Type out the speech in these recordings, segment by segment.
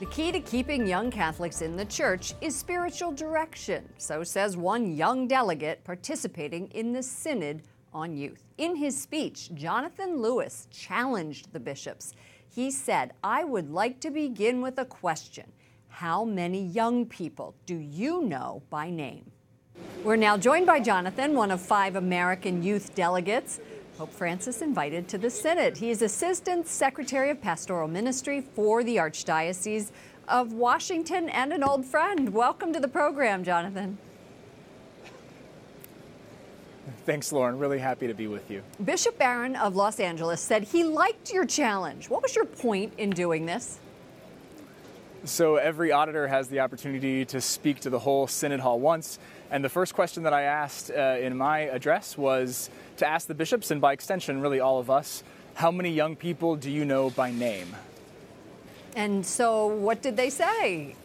The key to keeping young Catholics in the church is spiritual direction, so says one young delegate participating in the Synod on Youth. In his speech, Jonathan Lewis challenged the bishops. He said, "I would like to begin with a question. How many young people do you know by name?" We're now joined by Jonathan, one of 5 American Youth Delegates Pope Francis invited to the Synod. He is Assistant Secretary of Pastoral Ministry for the Archdiocese of Washington and an old friend. Welcome to the program, Jonathan. Thanks, Lauren. Really happy to be with you. Bishop Barron of Los Angeles said he liked your challenge. What was your point in doing this? So every auditor has the opportunity to speak to the whole Synod Hall once. And the first question that I asked in my address was to ask the bishops, and by extension, really all of us, how many young people do you know by name? And so what did they say?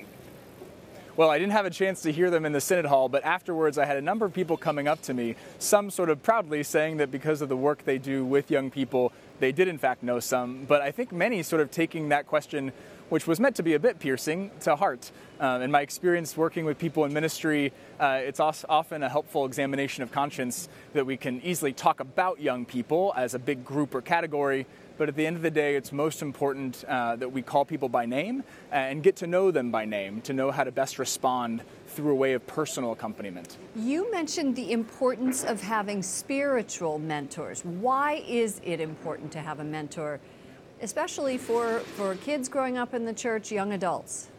Well, I didn't have a chance to hear them in the Synod Hall, but afterwards I had a number of people coming up to me, some sort of proudly saying that because of the work they do with young people, they did in fact know some. But I think many sort of taking that question, which was meant to be a bit piercing, to heart. In my experience working with people in ministry, it's often a helpful examination of conscience that we can easily talk about young people as a big group or category, but at the end of the day, it's most important that we call people by name and get to know them by name, to know how to best respond through a way of personal accompaniment. You mentioned the importance of having spiritual mentors. Why is it important to have a mentor, especially for kids growing up in the church, young adults?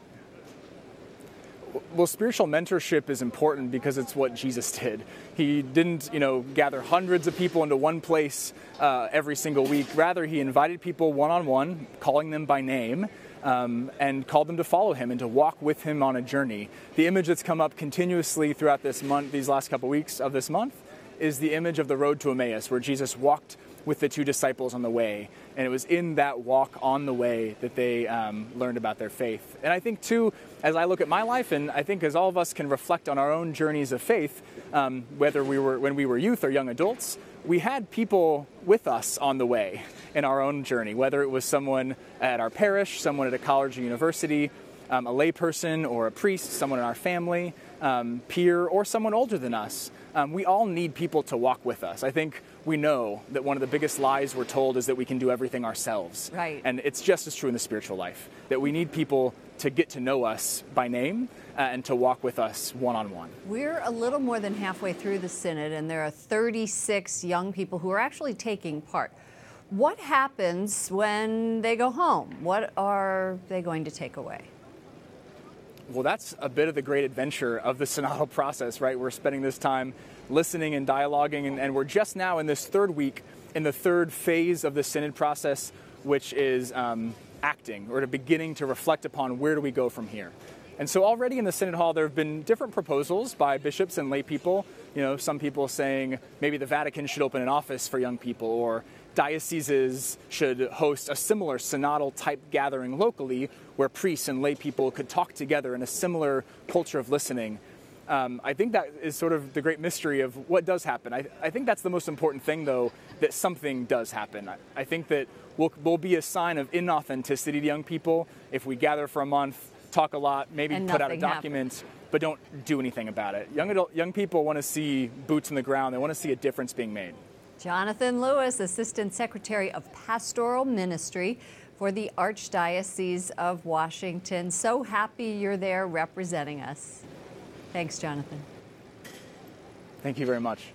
Well, spiritual mentorship is important because it's what Jesus did. He didn't, gather hundreds of people into one place every single week. Rather, he invited people one-on-one, calling them by name, and called them to follow him and to walk with him on a journey. The image that's come up continuously throughout this month, these last couple weeks of this month, is the image of the road to Emmaus, where Jesus walked with the 2 disciples on the way. And it was in that walk on the way that they learned about their faith. And I think, too, as I look at my life, and I think as all of us can reflect on our own journeys of faith, whether when we were youth or young adults, we had people with us on the way in our own journey, whether it was someone at our parish, someone at a college or university, a layperson or a priest, someone in our family, peer, or someone older than us. We all need people to walk with us. I think we know that one of the biggest lies we're told is that we can do everything ourselves. Right. And it's just as true in the spiritual life, that we need people to get to know us by name and to walk with us one-on-one. We're a little more than halfway through the Synod, and there are 36 young people who are actually taking part. What happens when they go home? What are they going to take away? Well, that's a bit of the great adventure of the synodal process, right? We're spending this time listening and dialoguing, and we're just now in this 3rd week, in the 3rd phase of the Synod process, which is acting, or beginning to reflect upon where do we go from here. And so already in the Synod Hall, there have been different proposals by bishops and lay people. Some people saying maybe the Vatican should open an office for young people, or dioceses should host a similar synodal type gathering locally where priests and lay people could talk together in a similar culture of listening. I think that is sort of the great mystery of what does happen. I think that's the most important thing, though, that something does happen. I think that we'll be a sign of inauthenticity to young people if we gather for a month, talk a lot, maybe put out a document, but don't do anything about it. Young people want to see boots on the ground. They want to see a difference being made. Jonathan Lewis, Assistant Secretary of Pastoral Ministry for the Archdiocese of Washington. So happy you're there representing us. Thanks, Jonathan. Thank you very much.